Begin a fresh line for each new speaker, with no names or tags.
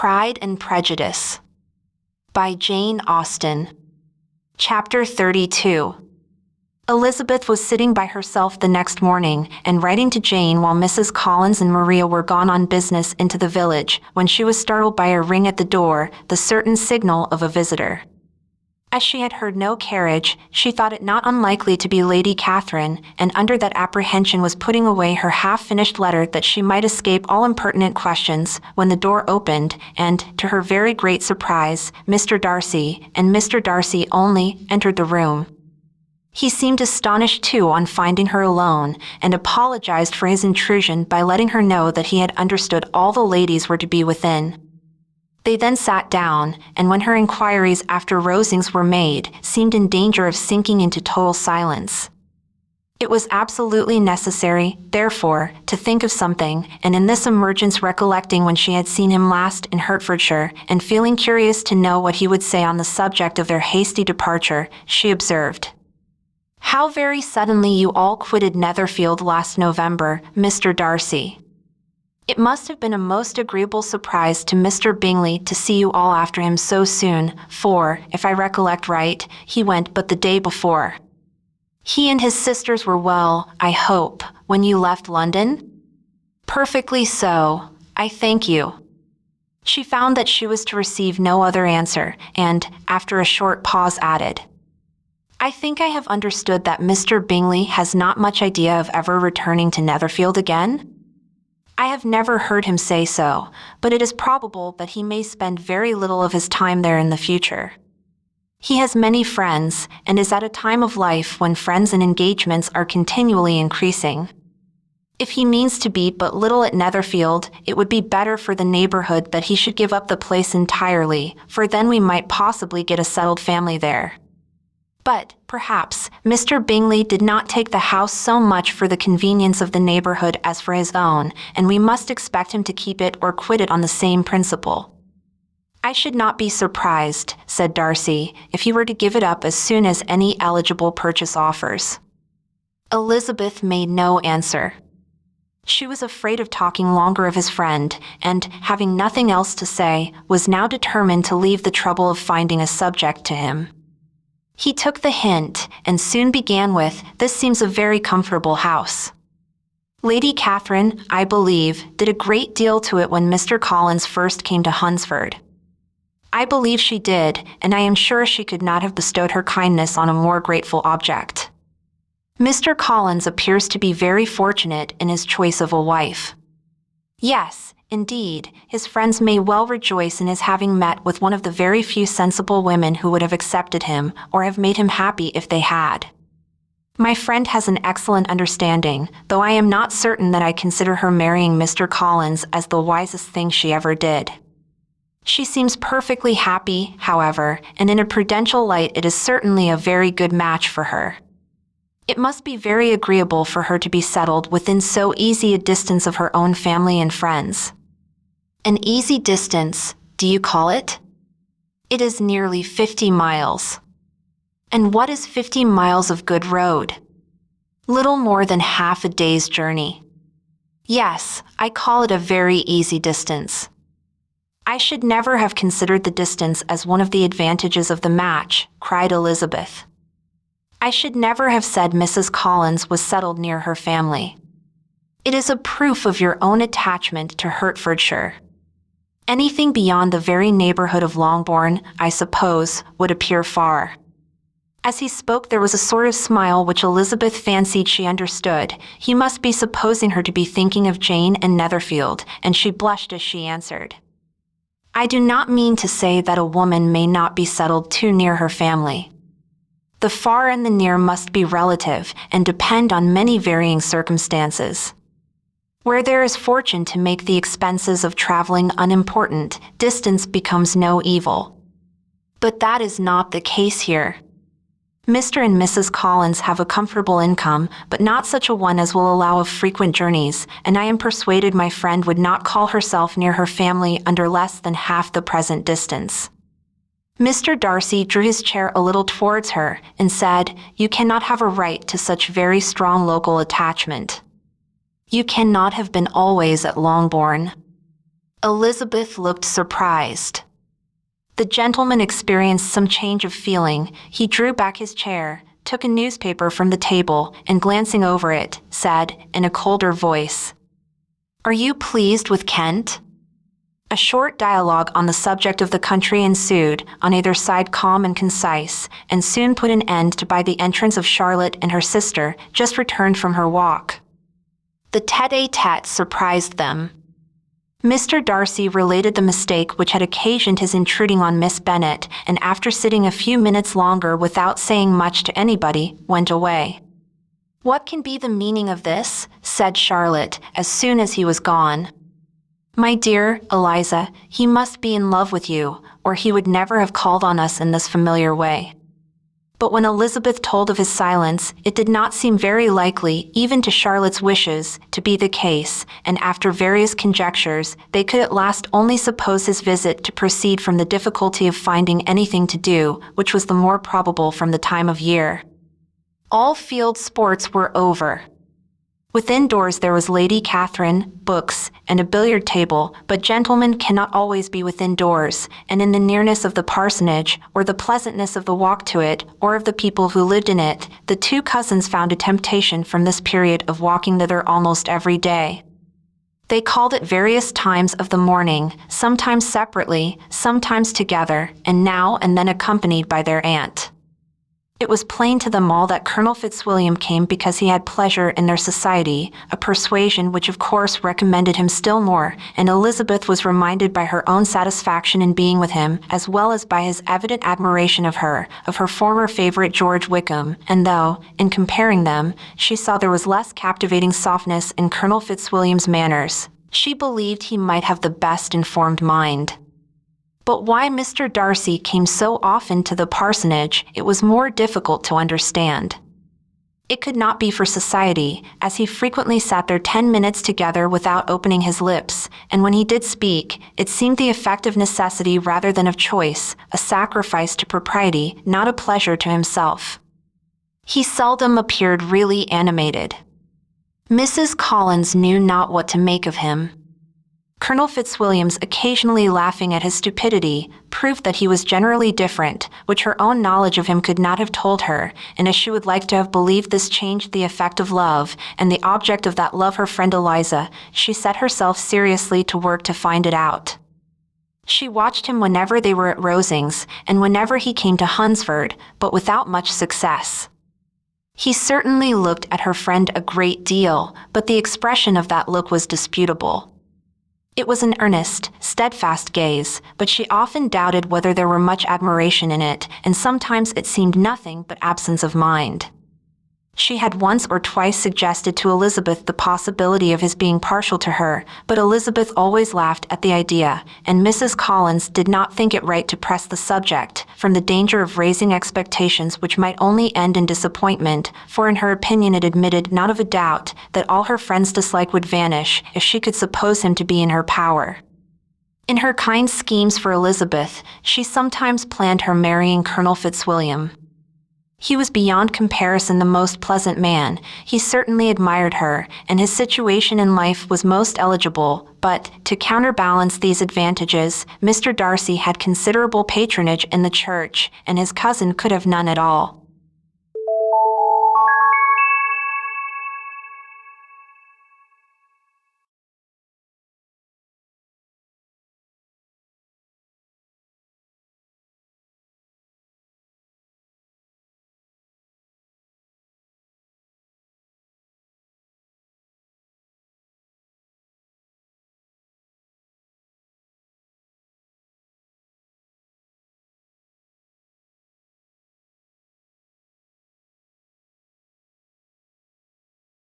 Pride and Prejudice by Jane Austen. Chapter 32. Elizabeth was sitting by herself the next morning and writing to Jane while Mrs. Collins and Maria were gone on business into the village when she was startled by a ring at the door, the certain signal of a visitor. As she had heard no carriage, she thought it not unlikely to be Lady Catherine, and under that apprehension was putting away her half-finished letter that she might escape all impertinent questions, when the door opened, and, to her very great surprise, Mr. Darcy, and Mr. Darcy only, entered the room. He seemed astonished too on finding her alone, and apologized for his intrusion by letting her know that he had understood all the ladies were to be within. They then sat down, and when her inquiries after Rosings were made, seemed in danger of sinking into total silence. It was absolutely necessary, therefore, to think of something, and in this emergence recollecting when she had seen him last in Hertfordshire, and feeling curious to know what he would say on the subject of their hasty departure, she observed, "How very suddenly you all quitted Netherfield last November, Mr. Darcy. It must have been a most agreeable surprise to Mr. Bingley to see you all after him so soon, for, if I recollect right, he went but the day before. He and his sisters were well, I hope, when you left London?" "Perfectly so, I thank you." She found that she was to receive no other answer, and, after a short pause, added, "I think I have understood that Mr. Bingley has not much idea of ever returning to Netherfield again? I have never heard him say so, but it is probable that he may spend very little of his time there in the future. He has many friends, and is at a time of life when friends and engagements are continually increasing. If he means to be but little at Netherfield, it would be better for the neighborhood that he should give up the place entirely, for then we might possibly get a settled family there. But, perhaps, Mr. Bingley did not take the house so much for the convenience of the neighborhood as for his own, and we must expect him to keep it or quit it on the same principle." "I should not be surprised," said Darcy, "if he were to give it up as soon as any eligible purchase offers." Elizabeth made no answer. She was afraid of talking longer of his friend, and, having nothing else to say, was now determined to leave the trouble of finding a subject to him. He took the hint, and soon began with, "This seems a very comfortable house. Lady Catherine, I believe, did a great deal to it when Mr. Collins first came to Hunsford." "I believe she did, and I am sure she could not have bestowed her kindness on a more grateful object. Mr. Collins appears to be very fortunate in his choice of a wife. Yes, indeed, his friends may well rejoice in his having met with one of the very few sensible women who would have accepted him, or have made him happy if they had. My friend has an excellent understanding, though I am not certain that I consider her marrying Mr. Collins as the wisest thing she ever did. She seems perfectly happy, however, and in a prudential light it is certainly a very good match for her. It must be very agreeable for her to be settled within so easy a distance of her own family and friends." "An easy distance, do you call it?" "It is nearly 50 miles. "And what is 50 miles of good road?" "Little more than half a day's journey." "Yes, I call it a very easy distance." "I should never have considered the distance as one of the advantages of the match," cried Elizabeth. "I should never have said Mrs. Collins was settled near her family. It is a proof of your own attachment to Hertfordshire. Anything beyond the very neighborhood of Longbourn, I suppose, would appear far." As he spoke there was a sort of smile which Elizabeth fancied she understood. He must be supposing her to be thinking of Jane and Netherfield, and she blushed as she answered, "I do not mean to say that a woman may not be settled too near her family. The far and the near must be relative, and depend on many varying circumstances. Where there is fortune to make the expenses of traveling unimportant, distance becomes no evil. But that is not the case here. Mr. and Mrs. Collins have a comfortable income, but not such a one as will allow of frequent journeys, and I am persuaded my friend would not call herself near her family under less than half the present distance." Mr. Darcy drew his chair a little towards her and said, "You cannot have a right to such very strong local attachment. You cannot have been always at Longbourn." Elizabeth looked surprised. The gentleman experienced some change of feeling. He drew back his chair, took a newspaper from the table, and glancing over it, said, in a colder voice, "Are you pleased with Kent?" A short dialogue on the subject of the country ensued, on either side calm and concise, and soon put an end to by the entrance of Charlotte and her sister, just returned from her walk. The tête-à-tête surprised them. Mr. Darcy related the mistake which had occasioned his intruding on Miss Bennet, and after sitting a few minutes longer without saying much to anybody, went away. "What can be the meaning of this?" said Charlotte, as soon as he was gone. "My dear Eliza, he must be in love with you, or he would never have called on us in this familiar way." But when Elizabeth told of his silence, it did not seem very likely, even to Charlotte's wishes, to be the case, and after various conjectures, they could at last only suppose his visit to proceed from the difficulty of finding anything to do, which was the more probable from the time of year. All field sports were over. Within doors there was Lady Catherine, books, and a billiard table, but gentlemen cannot always be within doors, and in the nearness of the parsonage, or the pleasantness of the walk to it, or of the people who lived in it, the two cousins found a temptation from this period of walking thither almost every day. They called at various times of the morning, sometimes separately, sometimes together, and now and then accompanied by their aunt. It was plain to them all that Colonel Fitzwilliam came because he had pleasure in their society, a persuasion which of course recommended him still more, and Elizabeth was reminded by her own satisfaction in being with him, as well as by his evident admiration of her former favorite George Wickham, and though, in comparing them, she saw there was less captivating softness in Colonel Fitzwilliam's manners, she believed he might have the best informed mind. But why Mr. Darcy came so often to the parsonage, it was more difficult to understand. It could not be for society, as he frequently sat there 10 minutes together without opening his lips, and when he did speak, it seemed the effect of necessity rather than of choice, a sacrifice to propriety, not a pleasure to himself. He seldom appeared really animated. Mrs. Collins knew not what to make of him. Colonel Fitzwilliam's occasionally laughing at his stupidity proved that he was generally different, which her own knowledge of him could not have told her, and as she would like to have believed this changed the effect of love, and the object of that love her friend Eliza, she set herself seriously to work to find it out. She watched him whenever they were at Rosings, and whenever he came to Hunsford, but without much success. He certainly looked at her friend a great deal, but the expression of that look was disputable. It was an earnest, steadfast gaze, but she often doubted whether there were much admiration in it, and sometimes it seemed nothing but absence of mind. She had once or twice suggested to Elizabeth the possibility of his being partial to her, but Elizabeth always laughed at the idea, and Mrs. Collins did not think it right to press the subject, from the danger of raising expectations which might only end in disappointment, for in her opinion it admitted not of a doubt that all her friend's dislike would vanish if she could suppose him to be in her power. In her kind schemes for Elizabeth, she sometimes planned her marrying Colonel Fitzwilliam. He was beyond comparison the most pleasant man, he certainly admired her, and his situation in life was most eligible, but, to counterbalance these advantages, Mr. Darcy had considerable patronage in the church, and his cousin could have none at all.